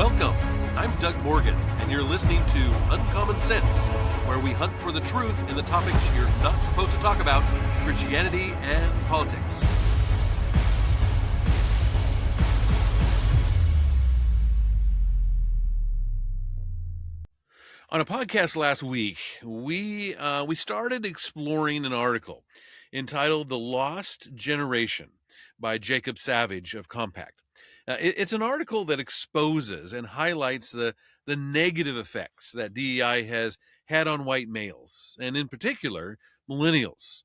Welcome. I'm Doug Morgan, and you're listening to Uncommon Sense, where we hunt for the truth in the topics you're not supposed to talk about, Christianity and politics. On a podcast last week, we started exploring an article entitled "The Lost Generation" by Jacob Savage of Compact. It's an article that exposes and highlights the negative effects that DEI has had on white males, and in particular, millennials.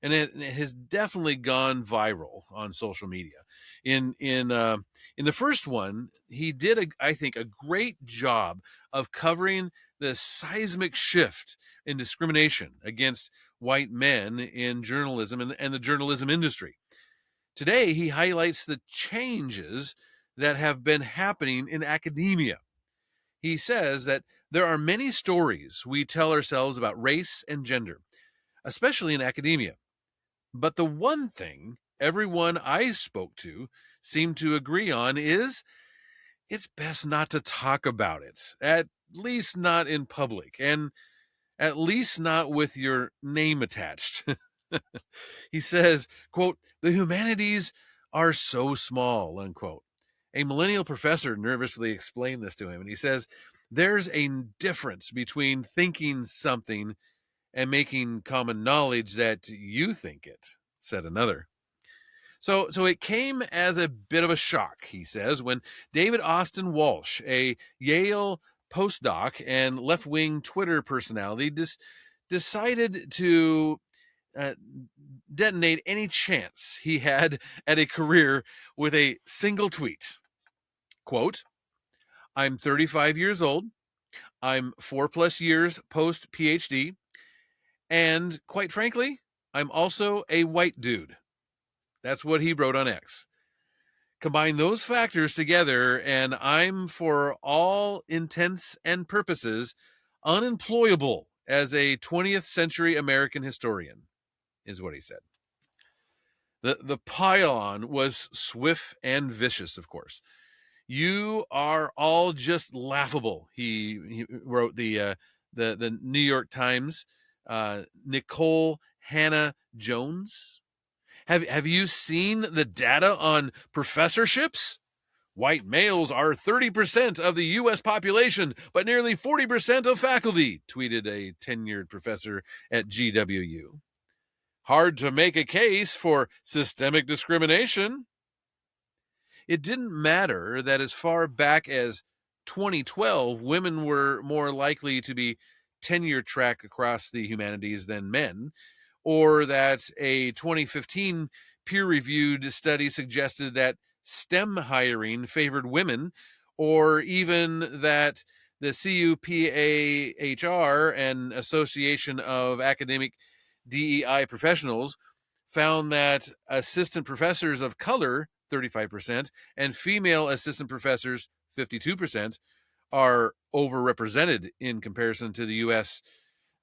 And it has definitely gone viral on social media. In the first one, he did, I think, a great job of covering the seismic shift in discrimination against white men in journalism and the journalism industry. Today, he highlights the changes that have been happening in academia. He says that there are many stories we tell ourselves about race and gender, especially in academia. But the one thing everyone I spoke to seemed to agree on is it's best not to talk about it, at least not in public, and at least not with your name attached. He says, quote, "The humanities are so small," unquote. A millennial professor nervously explained this to him, and he says, "There's a difference between thinking something and making common knowledge that you think it," said another. So it came as a bit of a shock, he says, when David Austin Walsh, a Yale postdoc and left-wing Twitter personality, decided to detonate any chance he had at a career with a single tweet. Quote, "I'm 35 years old. I'm 4+ years post-PhD. And quite frankly, I'm also a white dude." That's what he wrote on X. Combine those factors together, and I'm, for all intents and purposes, unemployable as a 20th century American historian, is what he said. The pile-on was swift and vicious, of course. "You are all just laughable," he wrote the New York Times. Nicole Hannah Jones. Have you seen the data on professorships? White males are 30% of the U.S. population, but nearly 40% of faculty, tweeted a tenured professor at GWU. Hard to make a case for systemic discrimination. It didn't matter that as far back as 2012, women were more likely to be tenure track across the humanities than men, or that a 2015 peer-reviewed study suggested that STEM hiring favored women, or even that the CUPAHR and Association of Academic DEI Professionals found that assistant professors of color, 35%, and female assistant professors, 52%, are overrepresented in comparison to the U.S.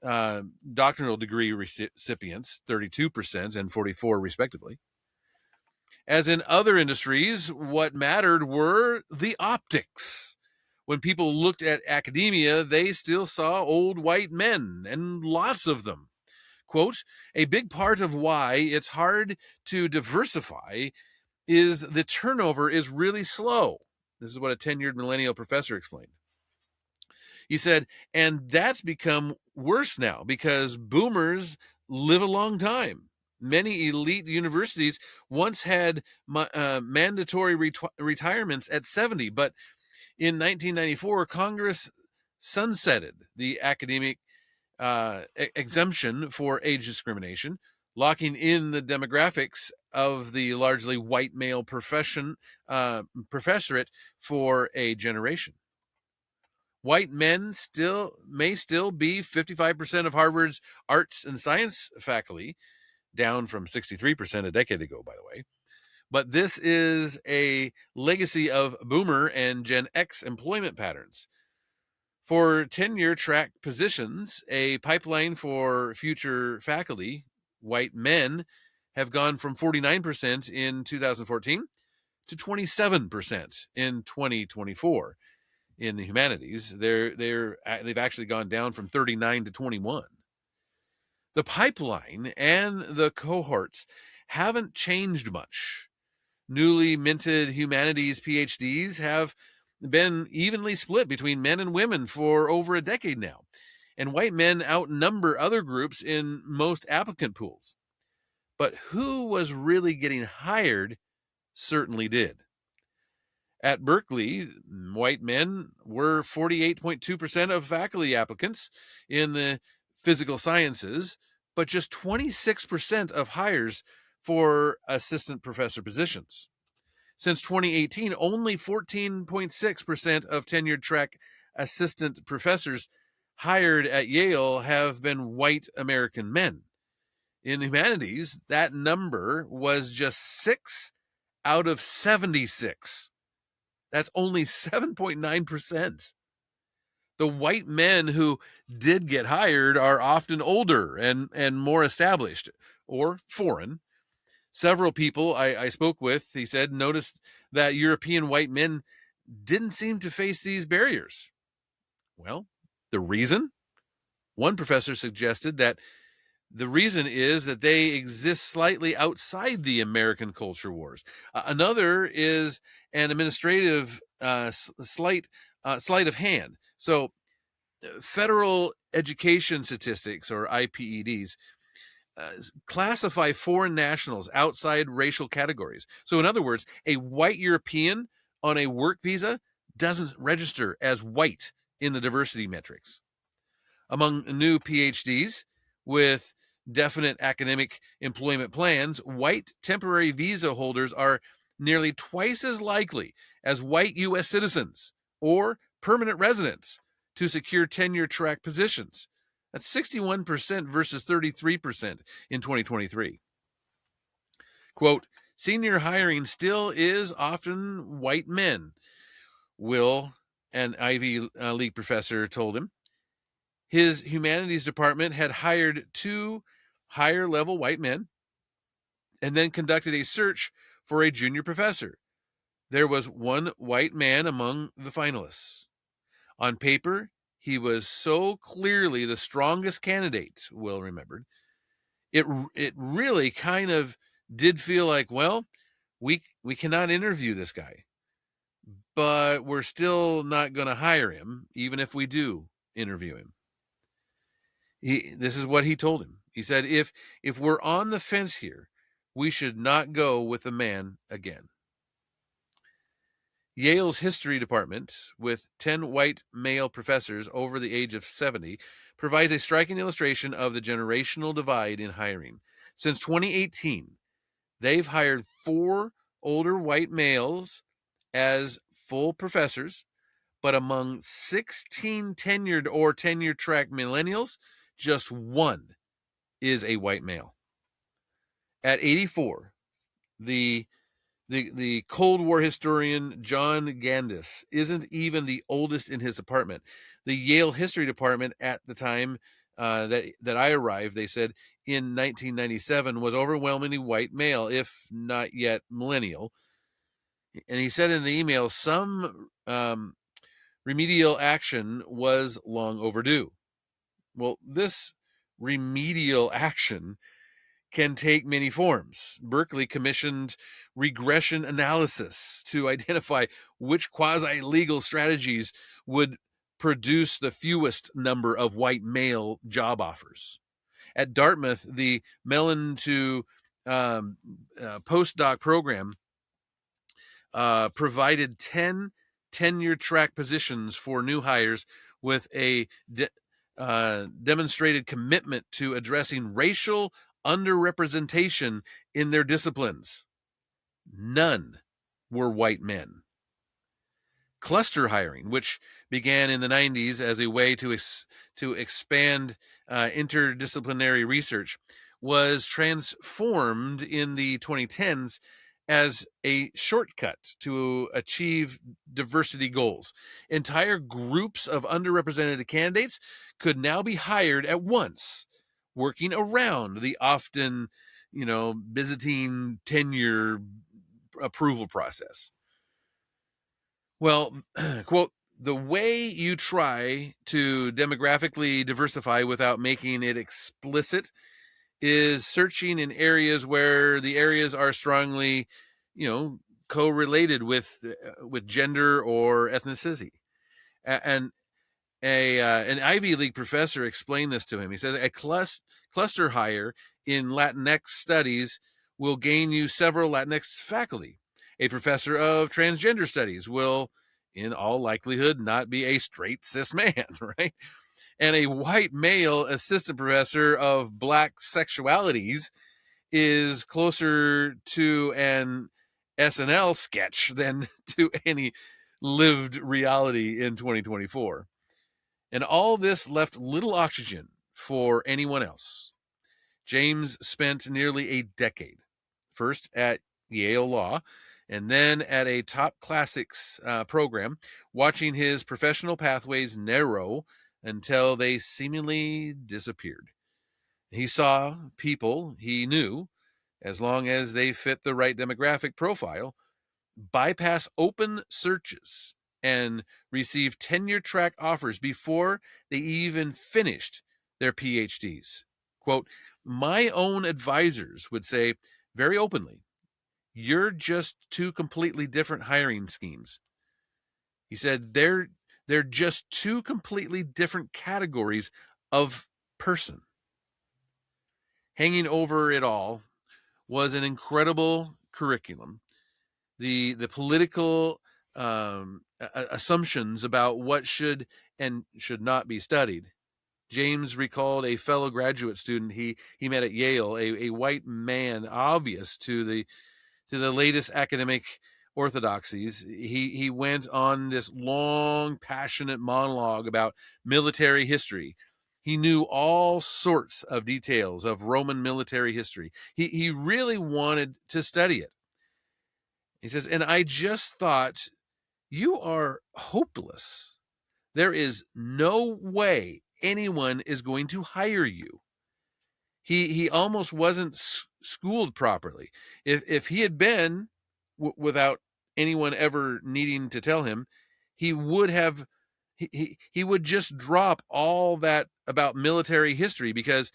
Doctoral degree recipients, 32% and 44% respectively. As in other industries, what mattered were the optics. When people looked at academia, they still saw old white men, and lots of them. Quote, "A big part of why it's hard to diversify is the turnover is really slow." This is what a tenured millennial professor explained. He said, "And that's become worse now because boomers live a long time. Many elite universities once had mandatory retirements at 70, but in 1994, Congress sunsetted the academic exemption for age discrimination, locking in the demographics of the largely white male professorate for a generation. White men may still be 55% of Harvard's arts and science faculty, down from 63% a decade ago, by the way. But this is a legacy of Boomer and Gen X employment patterns. For tenure track positions, a pipeline for future faculty, white men, have gone from 49% in 2014 to 27% in 2024. in the humanities. They've actually gone down from 39 to 21. The pipeline and the cohorts haven't changed much. Newly minted humanities PhDs have been evenly split between men and women for over a decade now, and white men outnumber other groups in most applicant pools. But who was really getting hired certainly did. At Berkeley, white men were 48.2% of faculty applicants in the physical sciences, but just 26% of hires for assistant professor positions. Since 2018, only 14.6% of tenured track assistant professors hired at Yale have been white American men. In the humanities, that number was just 6 out of 76. That's only 7.9%. The white men who did get hired are often older and more established or foreign. Several people I spoke with, he said, noticed that European white men didn't seem to face these barriers. Well, the reason? One professor suggested that the reason is that they exist slightly outside the American culture wars. Another is an administrative sleight of hand. So, federal education statistics, or IPEDs, classify foreign nationals outside racial categories. So, in other words, a white European on a work visa doesn't register as white in the diversity metrics. Among new PhDs with definite academic employment plans, white temporary visa holders are nearly twice as likely as white U.S. citizens or permanent residents to secure tenure track positions. That's 61% versus 33% in 2023. Quote, senior hiring still is often white men, Will, an Ivy League professor, told him. His humanities department had hired 2 higher-level white men and then conducted a search for a junior professor. There was one white man among the finalists. On paper, he was so clearly the strongest candidate, Will remembered. It really kind of did feel like, well, we cannot interview this guy, but we're still not going to hire him, even if we do interview him. This is what he told him. He said, if we're on the fence here, we should not go with the man again. Yale's history department, with 10 white male professors over the age of 70, provides a striking illustration of the generational divide in hiring. Since 2018, they've hired 4 older white males as full professors, but among 16 tenured or tenure track millennials, just 1 is a white male. At 84, the Cold War historian John Gandis isn't even the oldest in his department. The Yale history department at the time that I arrived, they said, in 1997 was overwhelmingly white male, if not yet millennial. And he said in the email, some remedial action was long overdue. Well, this remedial action can take many forms. Berkeley commissioned regression analysis to identify which quasi-legal strategies would produce the fewest number of white male job offers. At Dartmouth, the Mellon to postdoc program provided 10 tenure track positions for new hires with a demonstrated commitment to addressing racial underrepresentation in their disciplines. None were white men. Cluster hiring, which began in the 90s as a way to expand interdisciplinary research, was transformed in the 2010s as a shortcut to achieve diversity goals. Entire groups of underrepresented candidates could now be hired at once, working around the often, Byzantine tenure approval process. Well, quote, the way you try to demographically diversify without making it explicit is searching in areas where the areas are strongly, correlated with gender or ethnicity. And an Ivy League professor explained this to him. He says a cluster hire in Latinx studies will gain you several Latinx faculty. A professor of transgender studies will, in all likelihood, not be a straight cis man, right? And a white male assistant professor of black sexualities is closer to an SNL sketch than to any lived reality in 2024. And all this left little oxygen for anyone else. James spent nearly a decade, first at Yale Law, and then at a top classics program, watching his professional pathways narrow until they seemingly disappeared. He saw people he knew, as long as they fit the right demographic profile, bypass open searches and receive tenure track offers before they even finished their PhDs. Quote, my own advisors would say very openly, you're just two completely different hiring schemes. He said they're just two completely different categories of person. Hanging over it all was an incredible curriculum. The political assumptions about what should and should not be studied. James recalled a fellow graduate student he met at Yale, a white man, obvious to the latest academic orthodoxies. He went on this long, passionate monologue about military history. He knew all sorts of details of Roman military history. He really wanted to study it. He says, and I just thought, you are hopeless. There is no way anyone is going to hire you. He almost wasn't schooled properly. If he had been, without anyone ever needing to tell him, he would have, he would just drop all that about military history, because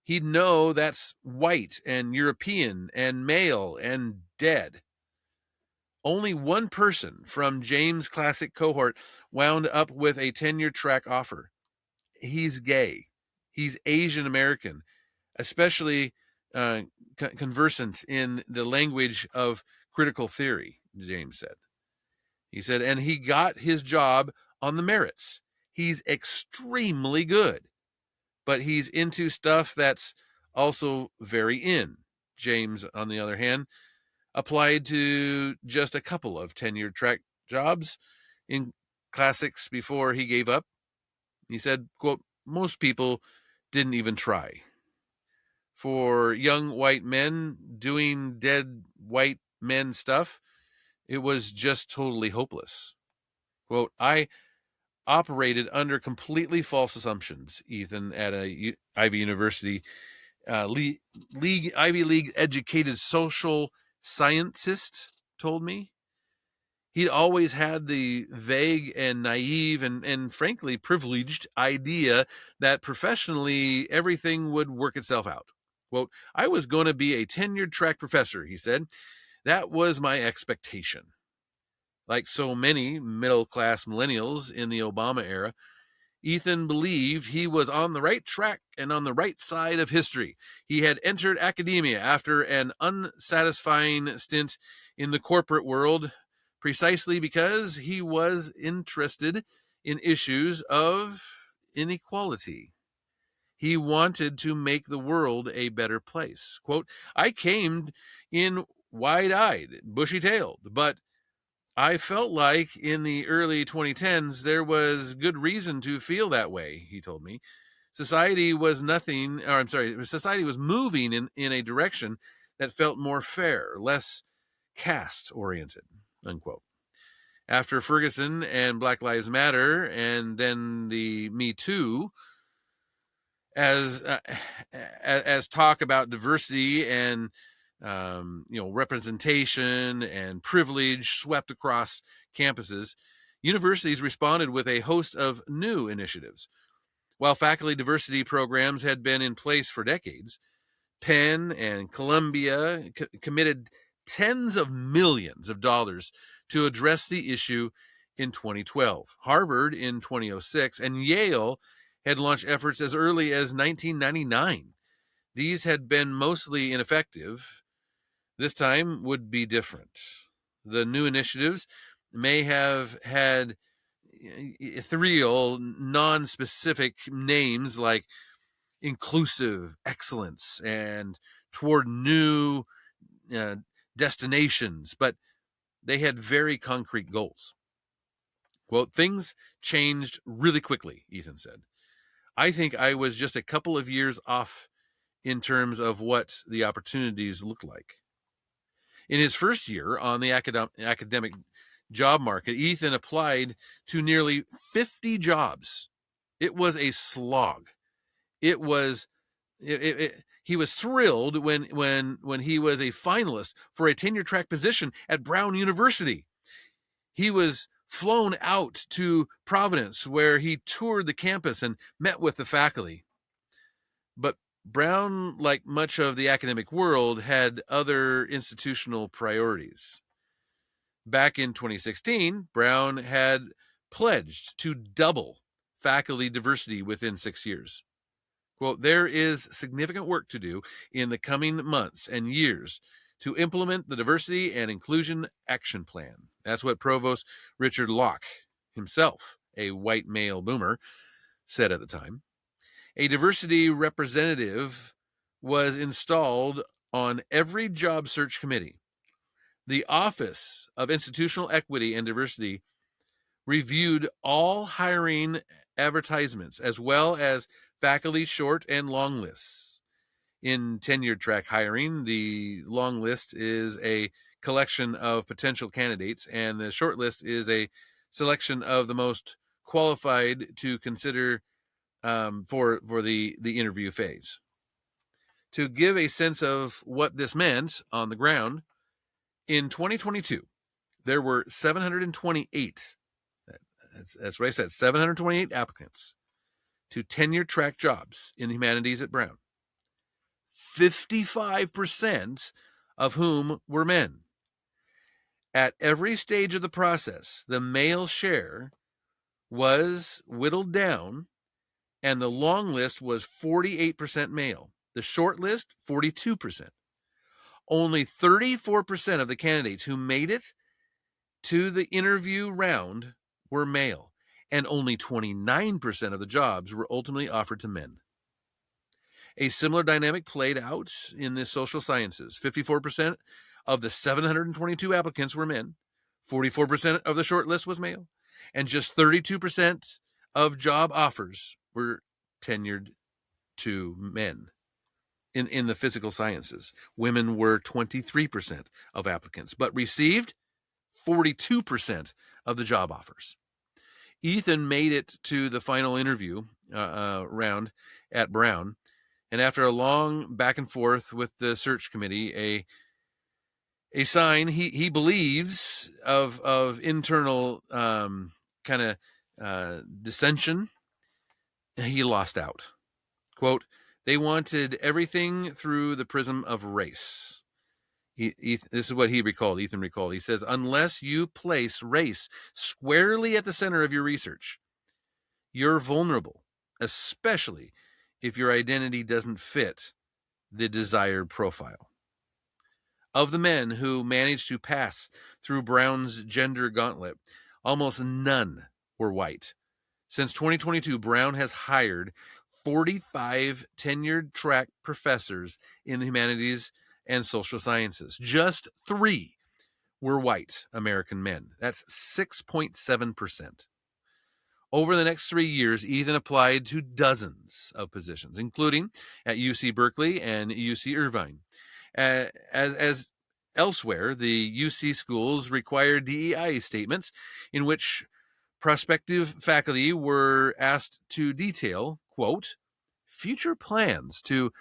he'd know that's white and European and male and dead. Only one person from James' classic cohort wound up with a tenure track offer. He's gay. He's Asian American, especially conversant in the language of critical theory, James said. He said, and he got his job on the merits. He's extremely good, but he's into stuff that's also very in. James, on the other hand, applied to just a couple of tenure track jobs in classics before he gave up. He said, quote, most people didn't even try. For young white men doing dead white men stuff, it was just totally hopeless. Quote, I operated under completely false assumptions, Ethan, at a Ivy University, Ivy League educated social scientist told me. He'd always had the vague and naive and frankly privileged idea that professionally everything would work itself out. Quote, I was going to be a tenured track professor, he said. That was my expectation. Like so many middle-class millennials in the Obama era, Ethan believed he was on the right track and on the right side of history. He had entered academia after an unsatisfying stint in the corporate world, precisely because he was interested in issues of inequality. He wanted to make the world a better place. Quote, I came in wide-eyed, bushy-tailed, but I felt like in the early 2010s, there was good reason to feel that way, he told me. Society was moving in a direction that felt more fair, less caste-oriented, unquote. After Ferguson and Black Lives Matter, and then the Me Too, as talk about diversity and representation and privilege swept across campuses, Universities responded with a host of new initiatives. While faculty diversity programs had been in place for decades, Penn and Columbia committed tens of millions of dollars to address the issue in 2012. Harvard in 2006, and Yale had launched efforts as early as 1999. These had been mostly ineffective. This time would be different. The new initiatives may have had ethereal, non-specific names like inclusive excellence and toward new destinations, but they had very concrete goals. Quote, things changed really quickly, Ethan said. I think I was just a couple of years off in terms of what the opportunities looked like. In his first year on the academic job market, Ethan applied to nearly 50 jobs. It was a slog. He was thrilled when he was a finalist for a tenure track position at Brown University. He was flown out to Providence, where he toured the campus and met with the faculty. But Brown, like much of the academic world, had other institutional priorities. Back in 2016, Brown had pledged to double faculty diversity within 6 years. Quote, there is significant work to do in the coming months and years to implement the Diversity and Inclusion Action Plan. That's what Provost Richard Locke, himself a white male boomer, said at the time. A diversity representative was installed on every job search committee. The Office of Institutional Equity and Diversity reviewed all hiring advertisements as well as faculty short and long lists. In tenured track hiring, the long list is a collection of potential candidates, and the short list is a selection of the most qualified to consider for the interview phase. To give a sense of what this meant on the ground, in 2022, there were 728. That's what I said, 728 applicants to tenure track jobs in humanities at Brown. 55% of whom were men. At every stage of the process, the male share was whittled down, and the long list was 48% male. The short list, 42%. Only 34% of the candidates who made it to the interview round were male, and only 29% of the jobs were ultimately offered to men. A similar dynamic played out in the social sciences. 54% of the 722 applicants were men, 44% of the short list was male, and just 32% of job offers were tenured to men. In the physical sciences, women were 23% of applicants, but received 42% of the job offers. Ethan made it to the final interview round at Brown, and after a long back and forth with the search committee, a sign he believes of internal kind of dissension, he lost out. Quote, they wanted everything through the prism of race. This is what Ethan recalled. He says, unless you place race squarely at the center of your research, you're vulnerable, especially if your identity doesn't fit the desired profile. Of the men who managed to pass through Brown's gender gauntlet, almost none were white. Since 2022, Brown has hired 45 tenured track professors in the humanities and social sciences. Just 3 were white American men. That's 6.7%. Over the next 3 years, Ethan applied to dozens of positions, including at UC Berkeley and UC Irvine. As elsewhere, the UC schools required DEI statements in which prospective faculty were asked to detail, quote, future plans to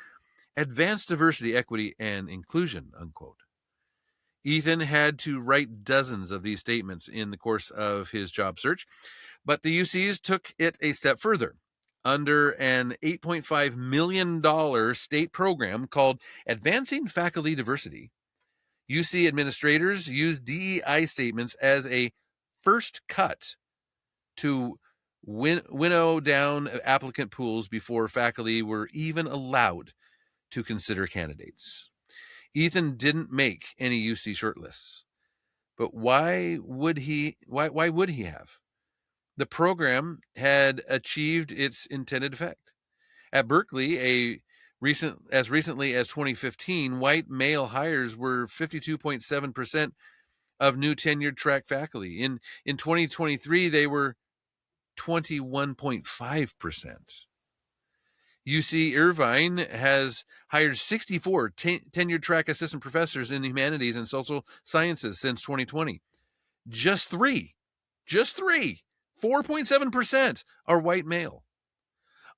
advance diversity, equity, and inclusion, unquote. Ethan had to write dozens of these statements in the course of his job search, but the UCs took it a step further. Under an $8.5 million state program called Advancing Faculty Diversity, UC administrators used DEI statements as a first cut to winnow down applicant pools before faculty were even allowed to consider candidates. Ethan didn't make any UC shortlists, but why would he have? The program had achieved its intended effect. At Berkeley, as recently as 2015, white male hires were 52.7% of new tenured track faculty. In 2023, they were 21.5%. UC Irvine has hired 64 tenured track assistant professors in humanities and social sciences since 2020. Just three, 4.7% are white male.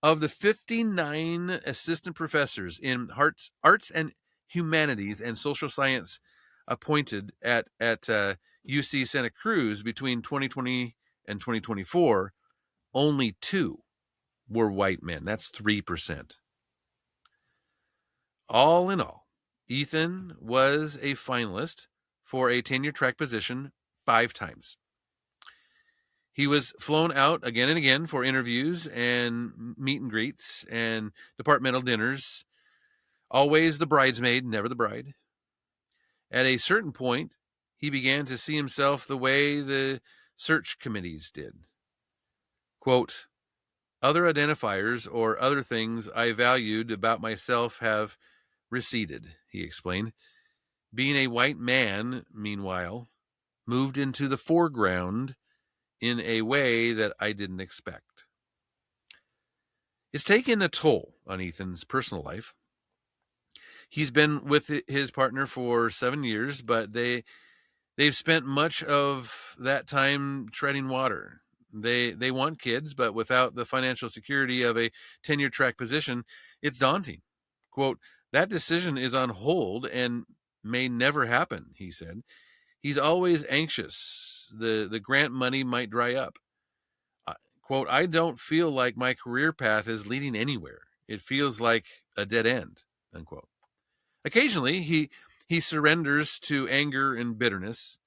Of the 59 assistant professors in arts and humanities and social science appointed at UC Santa Cruz between 2020 and 2024, only 2 were white men. That's 3%. All in all, Ethan was a finalist for a tenure track position 5 times. He was flown out again and again for interviews and meet and greets and departmental dinners, always the bridesmaid, never the bride. At a certain point, he began to see himself the way the search committees did. Quote, other identifiers or other things I valued about myself have receded, he explained. Being a white man, meanwhile, moved into the foreground in a way that I didn't expect. It's taken a toll on Ethan's personal life. He's been with his partner for 7 years, but they've spent much of that time treading water. They want kids, but without the financial security of a tenure track position, it's daunting. Quote, that decision is on hold and may never happen, he said. He's always anxious. The grant money might dry up. Quote, I don't feel like my career path is leading anywhere. It feels like a dead end, unquote. Occasionally, he surrenders to anger and bitterness.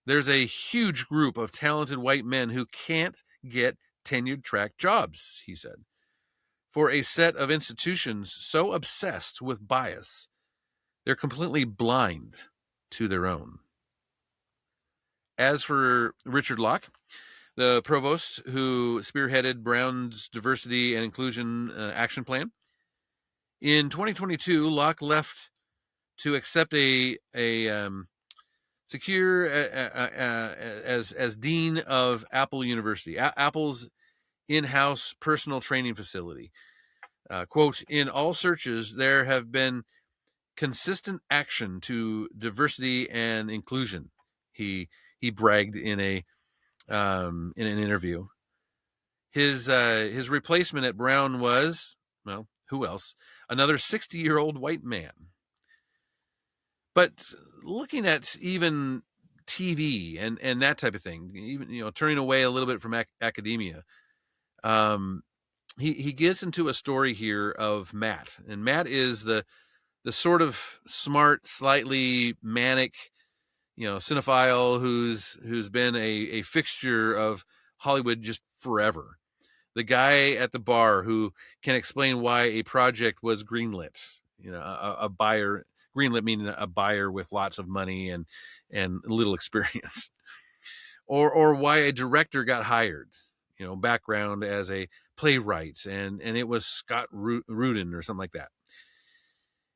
There's a huge group of talented white men who can't get tenured track jobs, he said. For a set of institutions so obsessed with bias, they're completely blind to their own. As for Richard Locke, the provost who spearheaded Brown's diversity and inclusion action plan, in 2022, Locke left to accept a secure as dean of Apple University, Apple's in-house personal training facility. Quote, in all searches, there have been consistent action to diversity and inclusion, he bragged in an interview. His replacement at Brown was, well, who else? Another 60-year-old white man. But looking at even TV and that type of thing, even turning away a little bit from academia, he gets into a story here of Matt, and Matt is the sort of smart, slightly manic, cinephile who's been a fixture of Hollywood just forever. The guy at the bar who can explain why a project was greenlit, a buyer. Greenlit meaning a buyer with lots of money and little experience, or why a director got hired, background as a playwright, and it was Scott Rudin or something like that,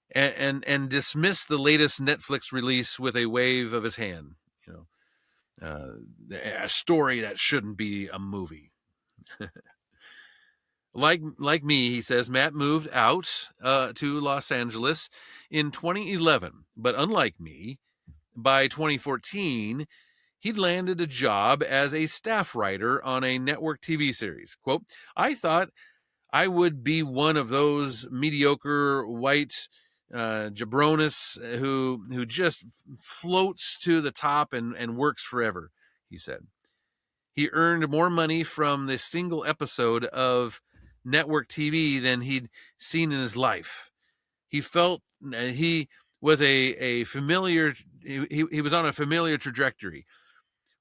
and dismiss the latest Netflix release with a wave of his hand, a story that shouldn't be a movie. Like me, he says, Matt moved out to Los Angeles in 2011. But unlike me, by 2014, he'd landed a job as a staff writer on a network TV series. Quote, I thought I would be one of those mediocre white jabronis who just floats to the top and works forever, he said. He earned more money from this single episode of network TV than he'd seen in his life. He felt he was a familiar, he was on a familiar trajectory.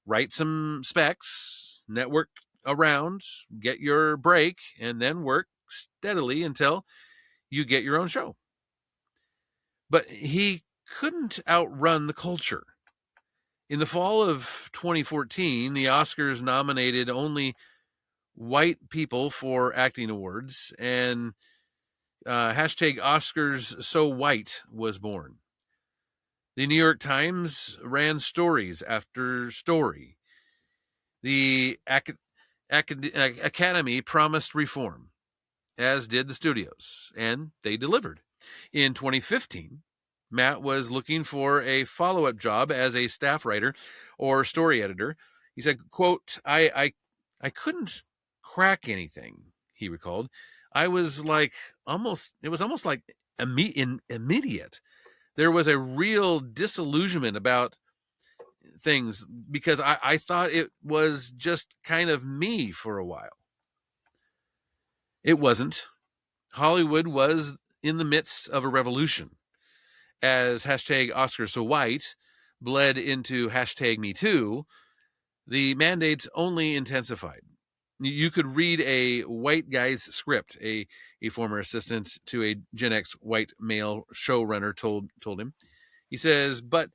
Write some specs, network around, get your break, and then work steadily until you get your own show. But he couldn't outrun the culture. In the fall of 2014, the Oscars nominated only white people for acting awards, and hashtag Oscars So White was born. The New York Times ran stories after story. The Academy promised reform, as did the studios, and they delivered. In 2015, Matt was looking for a follow-up job as a staff writer or story editor. He said, quote, I couldn't crack anything, he recalled. I was like it was almost like immediate. There was a real disillusionment about things because I thought it was just kind of me for a while. It wasn't. Hollywood was in the midst of a revolution. As hashtag Oscars So White bled into hashtag Me Too, the mandates only intensified. You could read a white guy's script, a former assistant to a Gen X white male showrunner told him. He says, but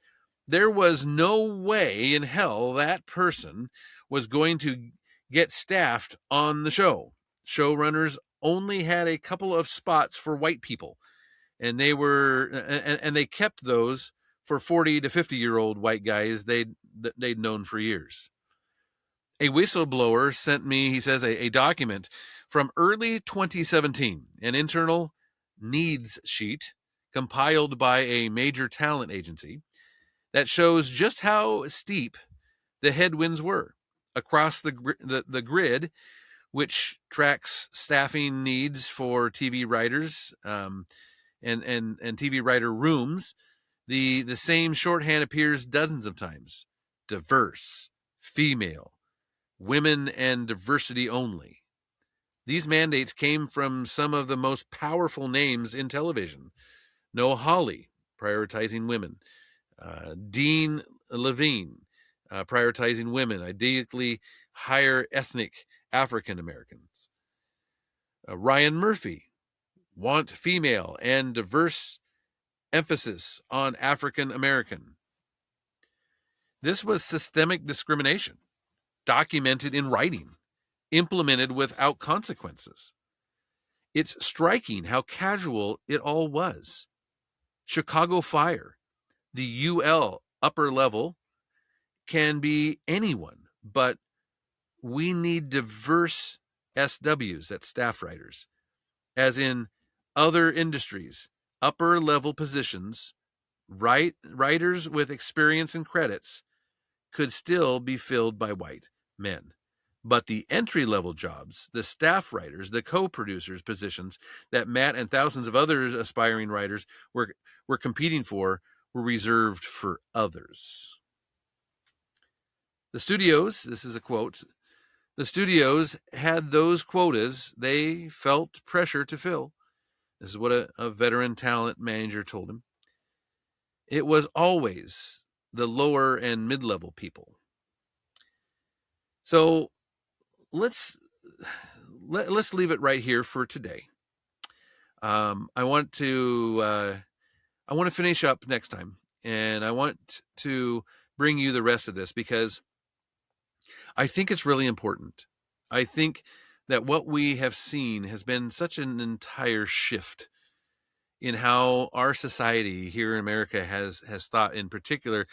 there was no way in hell that person was going to get staffed on the show. Showrunners only had a couple of spots for white people, and they kept those for 40 to 50-year-old white guys they'd known for years. A whistleblower sent me, he says, a document from early 2017, an internal needs sheet compiled by a major talent agency that shows just how steep the headwinds were across the grid, which tracks staffing needs for TV writers and TV writer rooms. The same shorthand appears dozens of times: diverse, female, women, and diversity only. These mandates came from some of the most powerful names in television. Noah Hawley, prioritizing women. Dean Levine, prioritizing women, ideally higher ethnic African Americans. Ryan Murphy, want female and diverse, emphasis on African American. This was systemic discrimination, documented in writing, implemented without consequences. It's striking how casual it all was. Chicago Fire, the UL upper level, can be anyone, but we need diverse SWs, that's staff writers. As in other industries, upper level positions, writers with experience and credits could still be filled by white men. But the entry-level jobs, the staff writers, the co-producers positions that Matt and thousands of other aspiring writers were competing for were reserved for others. The studios, this is a quote, the studios had those quotas they felt pressure to fill. This is what a veteran talent manager told him. It was always the lower and mid-level people. So let's leave it right here for today. I want to finish up next time, and I want to bring you the rest of this because I think it's really important. I think that what we have seen has been such an entire shift in how our society here in America has thought, in particular,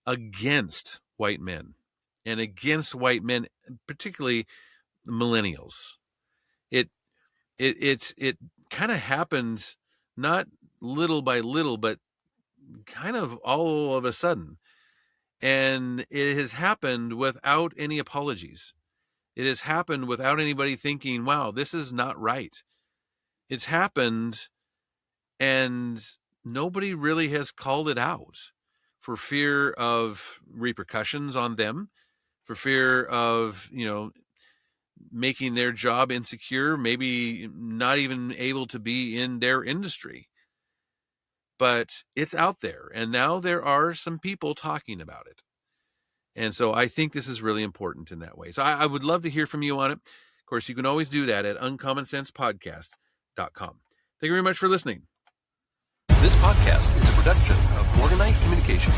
against white men and against white men, particularly millennials. It kind of happened not little by little, but kind of all of a sudden. And it has happened without any apologies. It has happened without anybody thinking, wow, this is not right. It's happened, and nobody really has called it out for fear of repercussions on them, for fear of, making their job insecure, maybe not even able to be in their industry. But it's out there, and now there are some people talking about it. And so I think this is really important in that way. So I would love to hear from you on it. Of course, you can always do that at uncommonsensepodcast.com. Thank you very much for listening. This podcast is a production of Morganite Communications.